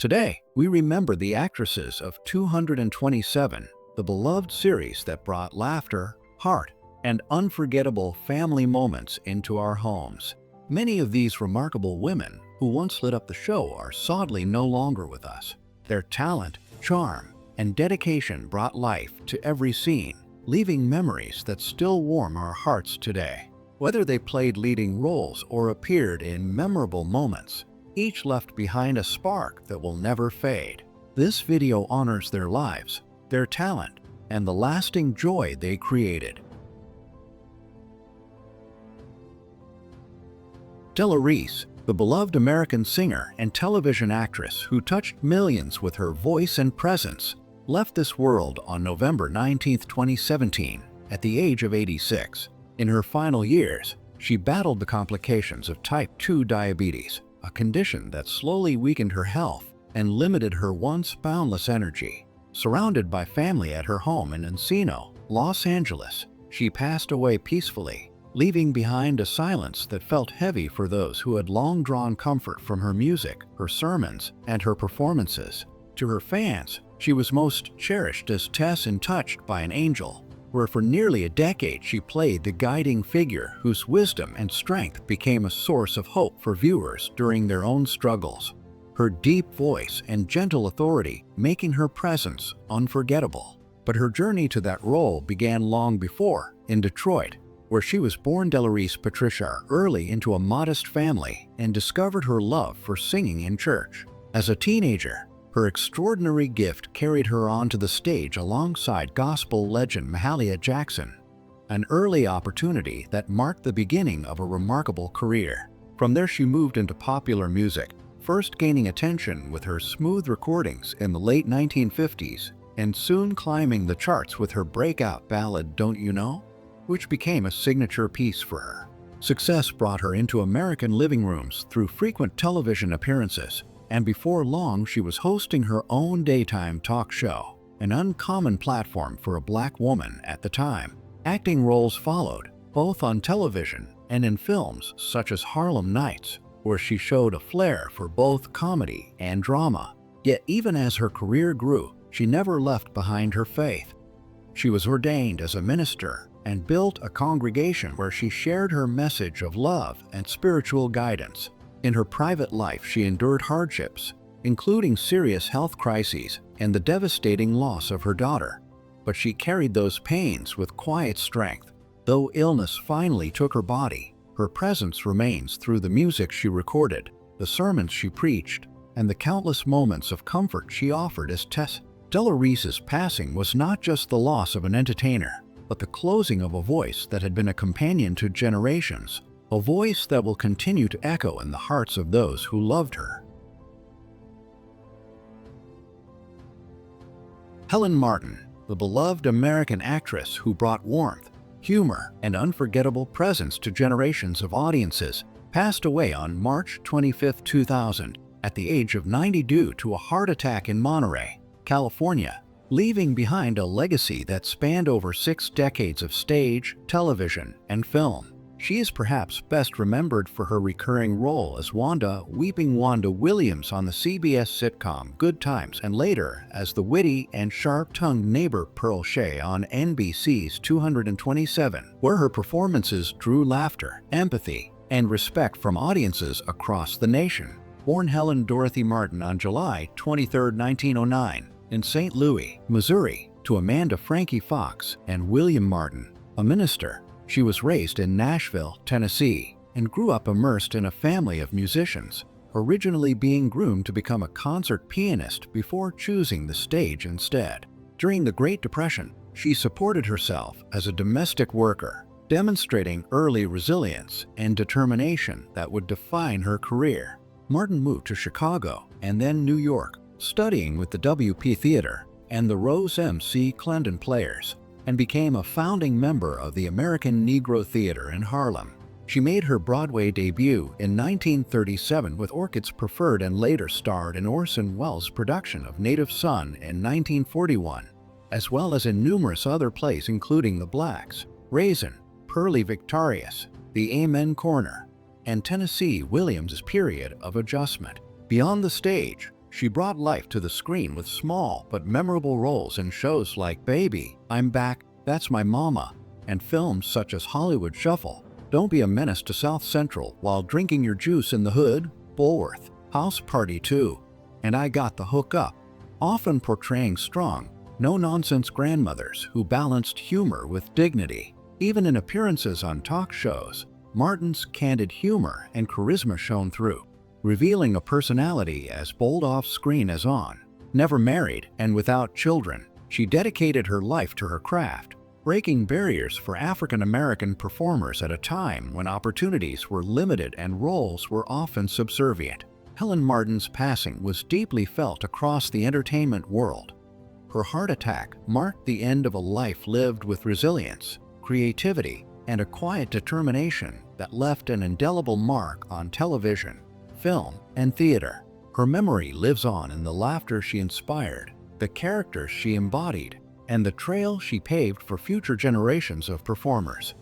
Today, we remember the actresses of 227, the beloved series that brought laughter, heart, and unforgettable family moments into our homes. Many of these remarkable women who once lit up the show are sadly no longer with us. Their talent, charm, and dedication brought life to every scene, leaving memories that still warm our hearts today. Whether they played leading roles or appeared in memorable moments, each left behind a spark that will never fade. This video honors their lives, their talent, and the lasting joy they created. Della Reese, the beloved American singer and television actress who touched millions with her voice and presence, left this world on November 19, 2017, at the age of 86. In her final years, she battled the complications of type 2 diabetes, a condition that slowly weakened her health and limited her once boundless energy. Surrounded by family at her home in Encino, Los Angeles, she passed away peacefully, leaving behind a silence that felt heavy for those who had long drawn comfort from her music, her sermons, and her performances. To her fans, she was most cherished as Tess in Touched by an Angel, where for nearly a decade she played the guiding figure whose wisdom and strength became a source of hope for viewers during their own struggles. Her deep voice and gentle authority making her presence unforgettable. But her journey to that role began long before, in Detroit, where she was born. Della Reese Patricia early into a modest family and discovered her love for singing in church. As a teenager, her extraordinary gift carried her onto the stage alongside gospel legend Mahalia Jackson, an early opportunity that marked the beginning of a remarkable career. From there she moved into popular music, first gaining attention with her smooth recordings in the late 1950s and soon climbing the charts with her breakout ballad Don't You Know, which became a signature piece for her. Success brought her into American living rooms through frequent television appearances, and before long she was hosting her own daytime talk show, an uncommon platform for a black woman at the time. Acting roles followed, both on television and in films such as Harlem Nights, where she showed a flair for both comedy and drama. Yet even as her career grew, she never left behind her faith. She was ordained as a minister and built a congregation where she shared her message of love and spiritual guidance. In her private life, she endured hardships, including serious health crises and the devastating loss of her daughter. But she carried those pains with quiet strength. Though illness finally took her body, her presence remains through the music she recorded, the sermons she preached, and the countless moments of comfort she offered as Tess. Della Reese's passing was not just the loss of an entertainer, but the closing of a voice that had been a companion to generations. A voice that will continue to echo in the hearts of those who loved her. Helen Martin, the beloved American actress who brought warmth, humor, and unforgettable presence to generations of audiences, passed away on March 25, 2000, at the age of 90 due to a heart attack in Monterey, California, leaving behind a legacy that spanned over 6 decades of stage, television, and film. She is perhaps best remembered for her recurring role as Wanda, Weeping Wanda Williams on the CBS sitcom Good Times, and later as the witty and sharp-tongued neighbor Pearl Shea on NBC's 227, where her performances drew laughter, empathy, and respect from audiences across the nation. Born Helen Dorothy Martin on July 23, 1909, in St. Louis, Missouri, to Amanda Frankie Fox and William Martin, a minister, she was raised in Nashville, Tennessee, and grew up immersed in a family of musicians, originally being groomed to become a concert pianist before choosing the stage instead. During the Great Depression, she supported herself as a domestic worker, demonstrating early resilience and determination that would define her career. Martin moved to Chicago and then New York, studying with the WP Theater and the Rose MC Clendon Players, and became a founding member of the American Negro Theater in Harlem. She made her Broadway debut in 1937 with Orchids Preferred and later starred in Orson Welles' production of Native Son in 1941, as well as in numerous other plays including The Blacks, Raisin, Pearly Victorious, The Amen Corner, and Tennessee Williams' Period of Adjustment. Beyond the stage, She brought life to the screen with small but memorable roles in shows like Baby, I'm Back, That's My Mama, and films such as Hollywood Shuffle, Don't Be a Menace to South Central While Drinking Your Juice in the Hood, Bulworth, House Party 2, and I Got the Hook Up, often portraying strong, no-nonsense grandmothers who balanced humor with dignity. Even in appearances on talk shows, Martin's candid humor and charisma shone through, revealing a personality as bold off-screen as on. Never married and without children, she dedicated her life to her craft, breaking barriers for African-American performers at a time when opportunities were limited and roles were often subservient. Helen Martin's passing was deeply felt across the entertainment world. Her heart attack marked the end of a life lived with resilience, creativity, and a quiet determination that left an indelible mark on television, film, and theater. Her memory lives on in the laughter she inspired, the characters she embodied, and the trail she paved for future generations of performers.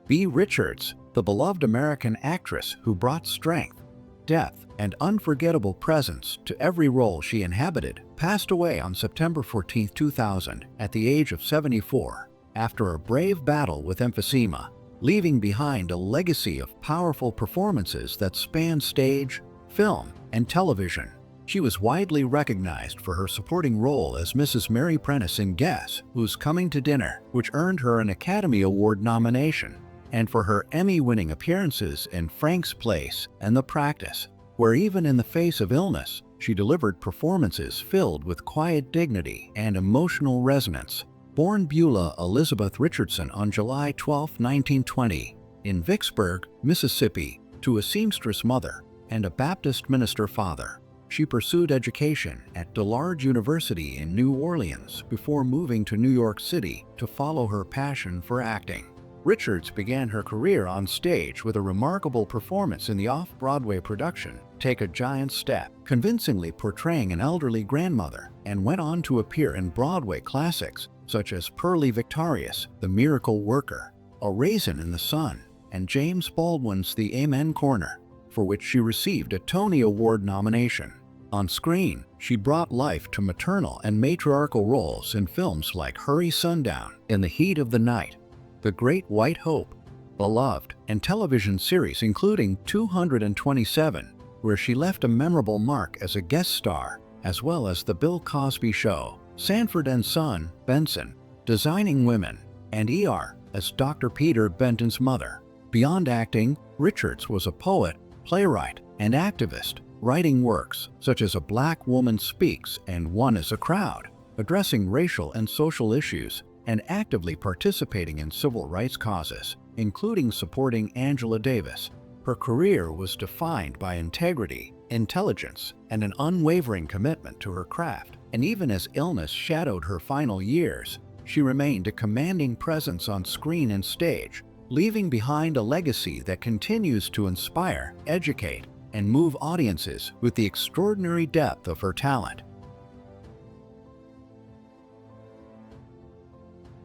Beah Richards, the beloved American actress who brought strength, depth, and unforgettable presence to every role she inhabited, passed away on September 14, 2000, at the age of 74, after a brave battle with emphysema, leaving behind a legacy of powerful performances that spanned stage, film, and television. She was widely recognized for her supporting role as Mrs. Mary Prentice in Guess Who's Coming to Dinner, which earned her an Academy Award nomination, and for her Emmy-winning appearances in Frank's Place and The Practice, where even in the face of illness, she delivered performances filled with quiet dignity and emotional resonance. Born Beulah Elizabeth Richardson on July 12, 1920, in Vicksburg, Mississippi, to a seamstress mother and a Baptist minister father, she pursued education at Della University in New Orleans before moving to New York City to follow her passion for acting. Richards began her career on stage with a remarkable performance in the off-Broadway production Take a Giant Step, convincingly portraying an elderly grandmother, and went on to appear in Broadway classics such as Pearly Victorious, The Miracle Worker, A Raisin in the Sun, and James Baldwin's The Amen Corner, for which she received a Tony Award nomination. On screen, she brought life to maternal and matriarchal roles in films like Hurry Sundown, In the Heat of the Night, The Great White Hope, Beloved, and television series including 227, where she left a memorable mark as a guest star, as well as The Bill Cosby Show, Sanford and Son, Benson, Designing Women, and ER as Dr. Peter Benton's mother. Beyond acting, Richards was a poet, playwright, and activist, writing works such as A Black Woman Speaks and One is a Crowd, addressing racial and social issues, and actively participating in civil rights causes, including supporting Angela Davis. Her career was defined by integrity, intelligence, and an unwavering commitment to her craft, and even as illness shadowed her final years, she remained a commanding presence on screen and stage, leaving behind a legacy that continues to inspire, educate, and move audiences with the extraordinary depth of her talent.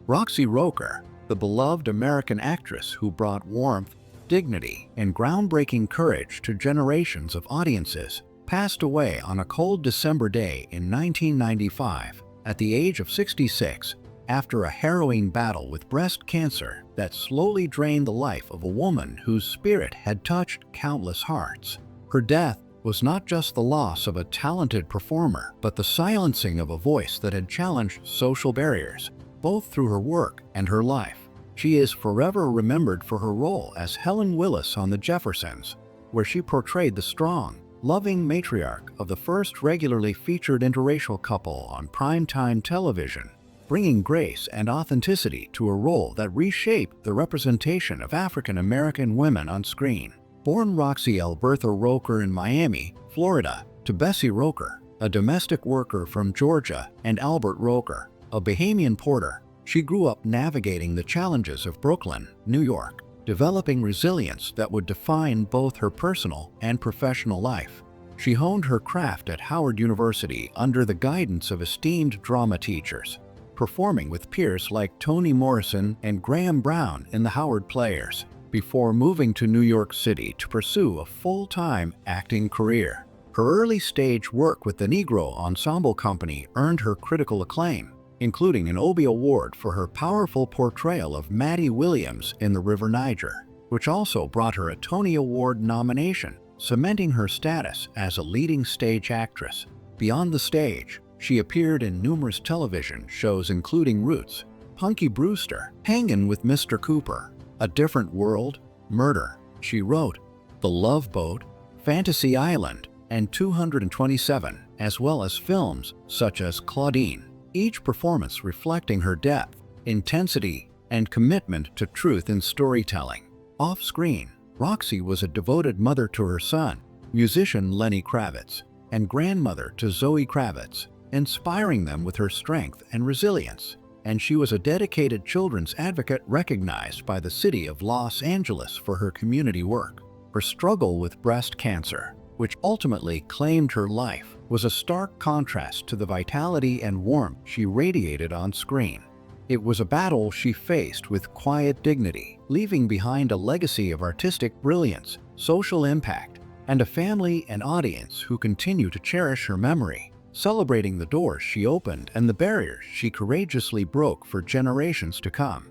Roxie Roker, the beloved American actress who brought warmth, dignity, and groundbreaking courage to generations of audiences, passed away on a cold December day in 1995 at the age of 66 after a harrowing battle with breast cancer that slowly drained the life of a woman whose spirit had touched countless hearts. Her death was not just the loss of a talented performer, but the silencing of a voice that had challenged social barriers, both through her work and her life. She is forever remembered for her role as Helen Willis on The Jeffersons, where she portrayed the strong, loving matriarch of the first regularly featured interracial couple on primetime television, bringing grace and authenticity to a role that reshaped the representation of African American women on screen. Born Roxie Albertha Roker in Miami, Florida, to Bessie Roker, a domestic worker from Georgia, and Albert Roker, a Bahamian porter, she grew up navigating the challenges of Brooklyn, New York, developing resilience that would define both her personal and professional life. She honed her craft at Howard University under the guidance of esteemed drama teachers, performing with peers like Toni Morrison and Graham Brown in the Howard Players. before moving to New York City to pursue a full-time acting career. Her early-stage work with the Negro Ensemble Company earned her critical acclaim, including an Obie Award for her powerful portrayal of Maddie Williams in The River Niger, which also brought her a Tony Award nomination, cementing her status as a leading stage actress. Beyond the stage, she appeared in numerous television shows including Roots, Punky Brewster, Hangin' with Mr. Cooper, A Different World, Murder, She Wrote, The Love Boat, Fantasy Island, and 227, as well as films such as Claudine, each performance reflecting her depth, intensity, and commitment to truth in storytelling. Off-screen, Roxie was a devoted mother to her son, musician Lenny Kravitz, and grandmother to Zoe Kravitz, inspiring them with her strength and resilience. And she was a dedicated children's advocate recognized by the city of Los Angeles for her community work. Her struggle with breast cancer, which ultimately claimed her life, was a stark contrast to the vitality and warmth she radiated on screen. It was a battle she faced with quiet dignity, leaving behind a legacy of artistic brilliance, social impact, and a family and audience who continue to cherish her memory, celebrating the doors she opened and the barriers she courageously broke for generations to come.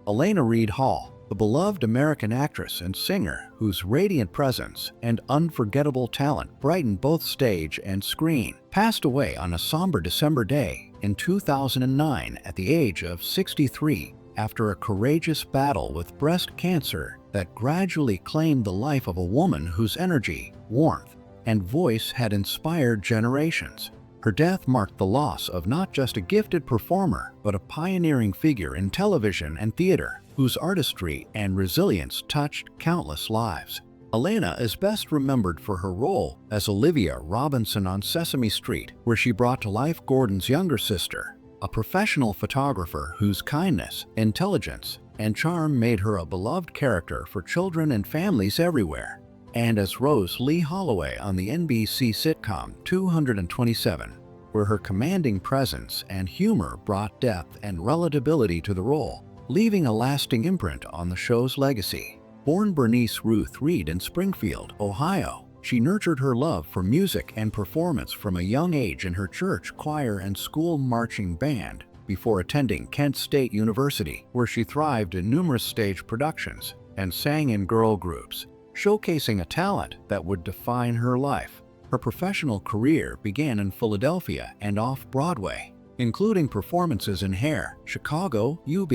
Alaina Reed Hall, the beloved American actress and singer whose radiant presence and unforgettable talent brightened both stage and screen, passed away on a somber December day in 2009 at the age of 63 after a courageous battle with breast cancer that gradually claimed the life of a woman whose energy, warmth, and voice had inspired generations. Her death marked the loss of not just a gifted performer, but a pioneering figure in television and theater, whose artistry and resilience touched countless lives. Alaina is best remembered for her role as Olivia Robinson on Sesame Street, where she brought to life Gordon's younger sister, a professional photographer whose kindness, intelligence, and charm made her a beloved character for children and families everywhere. And as Rose Lee Holloway on the NBC sitcom 227, where her commanding presence and humor brought depth and relatability to the role, leaving a lasting imprint on the show's legacy. Born Bernice Ruth Reed in Springfield, Ohio, she nurtured her love for music and performance from a young age in her church choir and school marching band, before attending Kent State University, where she thrived in numerous stage productions and sang in girl groups, showcasing a talent that would define her life. Her professional career began in Philadelphia and off-Broadway, including performances in Hair, Chicago, UB,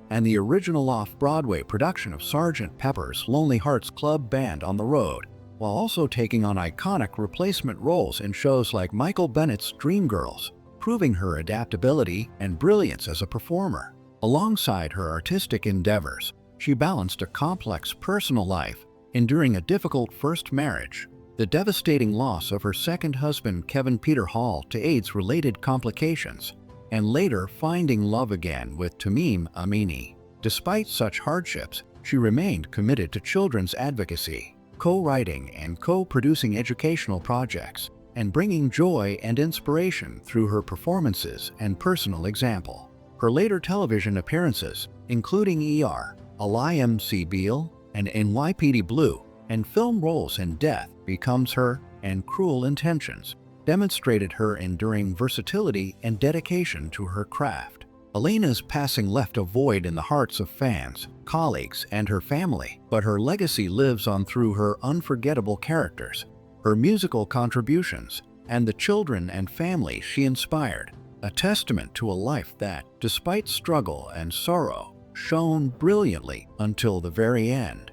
and the original off-Broadway production of Sgt. Pepper's Lonely Hearts Club Band on the Road, while also taking on iconic replacement roles in shows like Michael Bennett's Dreamgirls, proving her adaptability and brilliance as a performer. Alongside her artistic endeavors, she balanced a complex personal life, enduring a difficult first marriage, the devastating loss of her second husband Kevin Peter Hall to AIDS-related complications, and later finding love again with Tamim Amini. Despite such hardships, she remained committed to children's advocacy, co-writing and co-producing educational projects, and bringing joy and inspiration through her performances and personal example. Her later television appearances, including ER, LIMC Beale, and NYPD Blue, and film roles in Death Becomes Her and Cruel Intentions, demonstrated her enduring versatility and dedication to her craft. Alaina's passing left a void in the hearts of fans, colleagues, and her family, but her legacy lives on through her unforgettable characters, her musical contributions, and the children and family she inspired, a testament to a life that, despite struggle and sorrow, shone brilliantly until the very end.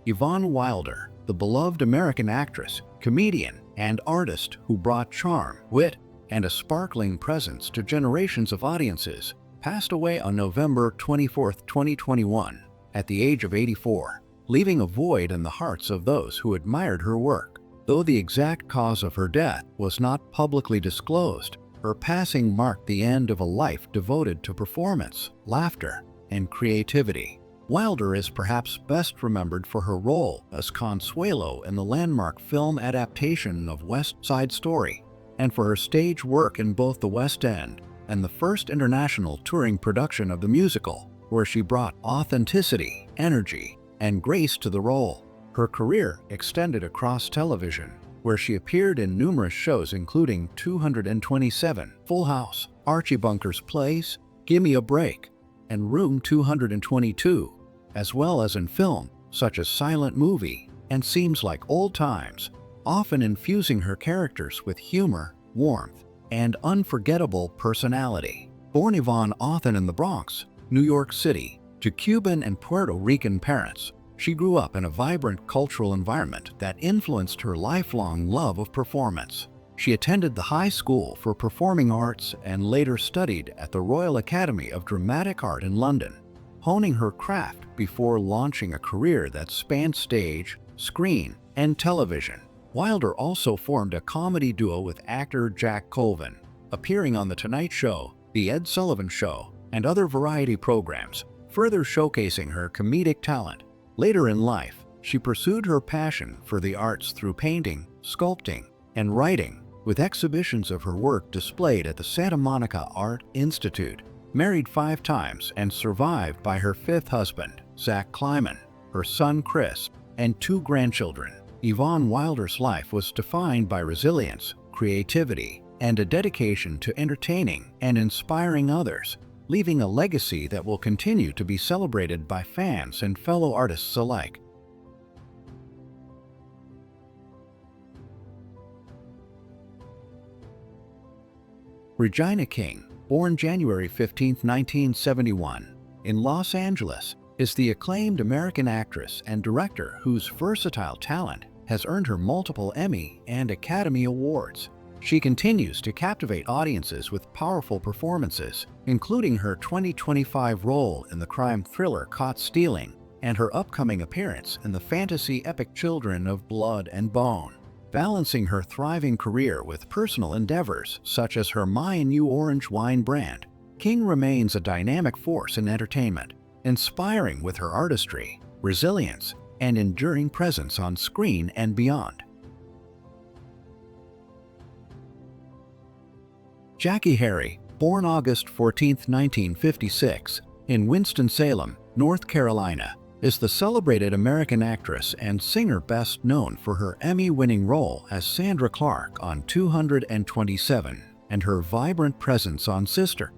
Yvonne Wilder, the beloved American actress, comedian, and artist who brought charm, wit, and a sparkling presence to generations of audiences, passed away on November 24, 2021, at the age of 84, leaving a void in the hearts of those who admired her work. Though the exact cause of her death was not publicly disclosed, her passing marked the end of a life devoted to performance, laughter, and creativity. Wilder is perhaps best remembered for her role as Consuelo in the landmark film adaptation of West Side Story, and for her stage work in both the West End and the first international touring production of the musical, where she brought authenticity, energy, and grace to the role. Her career extended across television, where she appeared in numerous shows including 227, Full House, Archie Bunker's Plays, Gimme a Break, and Room 222, as well as in film such as Silent Movie and Seems Like Old Times, often infusing her characters with humor, warmth, and unforgettable personality. Born Yvonne often in the Bronx, New York City, to Cuban and Puerto Rican parents, she grew up in a vibrant cultural environment that influenced her lifelong love of performance. She attended the High School for Performing Arts and later studied at the Royal Academy of Dramatic Art in London, honing her craft before launching a career that spanned stage, screen, and television. Wilder also formed a comedy duo with actor Jack Colvin, appearing on The Tonight Show, The Ed Sullivan Show, and other variety programs, further showcasing her comedic talent. Later in life, she pursued her passion for the arts through painting, sculpting, and writing, with exhibitions of her work displayed at the Santa Monica Art Institute. Married 5 times and survived by her 5th husband, Zach Kleiman, her son Chris, and 2 grandchildren. Yvonne Wilder's life was defined by resilience, creativity, and a dedication to entertaining and inspiring others, leaving a legacy that will continue to be celebrated by fans and fellow artists alike. Regina King, born January 15, 1971, in Los Angeles, is the acclaimed American actress and director whose versatile talent has earned her multiple Emmy and Academy Awards. She continues to captivate audiences with powerful performances, including her 2025 role in the crime thriller Caught Stealing and her upcoming appearance in the fantasy epic Children of Blood and Bone. Balancing her thriving career with personal endeavors such as her My and You Orange wine brand, King remains a dynamic force in entertainment, inspiring with her artistry, resilience, and enduring presence on screen and beyond. Jackie Harry, born August 14, 1956, in Winston-Salem, North Carolina, is the celebrated American actress and singer best known for her Emmy-winning role as Sandra Clark on 227 and her vibrant presence on Sister.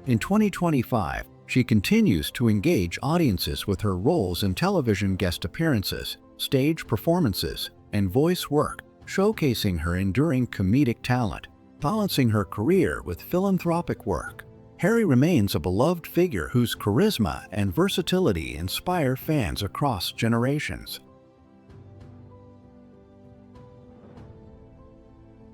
In 2025, she continues to engage audiences with her roles in television guest appearances, stage performances, and voice work, showcasing her enduring comedic talent. Balancing her career with philanthropic work, Harry remains a beloved figure whose charisma and versatility inspire fans across generations.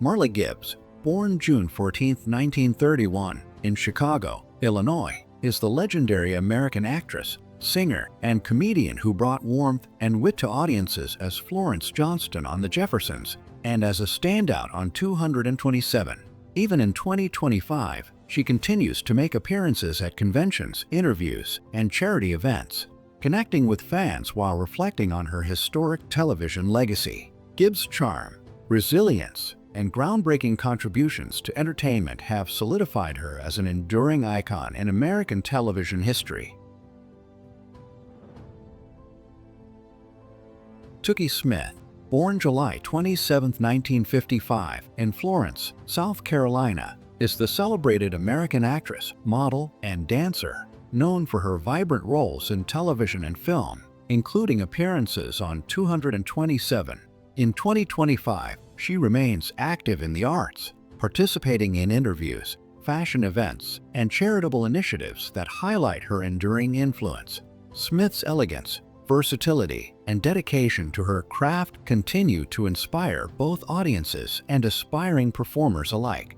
Marla Gibbs, born June 14, 1931, in Chicago, Illinois, is the legendary American actress, singer, and comedian who brought warmth and wit to audiences as Florence Johnston on The Jeffersons and as a standout on 227. Even in 2025, she continues to make appearances at conventions, interviews, and charity events, connecting with fans while reflecting on her historic television legacy. Gibbs' charm, resilience, and groundbreaking contributions to entertainment have solidified her as an enduring icon in American television history. Toukie Smith, born July 27, 1955, in Florence, South Carolina, is the celebrated American actress, model, and dancer, known for her vibrant roles in television and film, including appearances on 227. In 2025, she remains active in the arts, participating in interviews, fashion events, and charitable initiatives that highlight her enduring influence. Smith's elegance, versatility, and dedication to her craft continue to inspire both audiences and aspiring performers alike.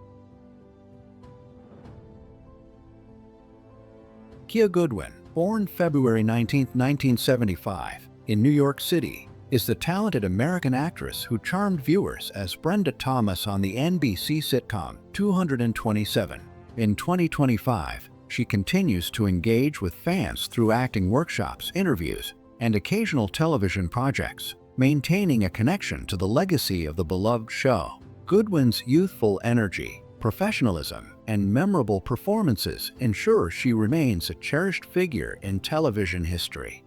Kia Goodwin, born February 19, 1975, in New York City, is the talented American actress who charmed viewers as Brenda Thomas on the NBC sitcom 227. In 2025, she continues to engage with fans through acting workshops, interviews, and occasional television projects, maintaining a connection to the legacy of the beloved show. Goodwin's youthful energy, professionalism, and memorable performances ensure she remains a cherished figure in television history.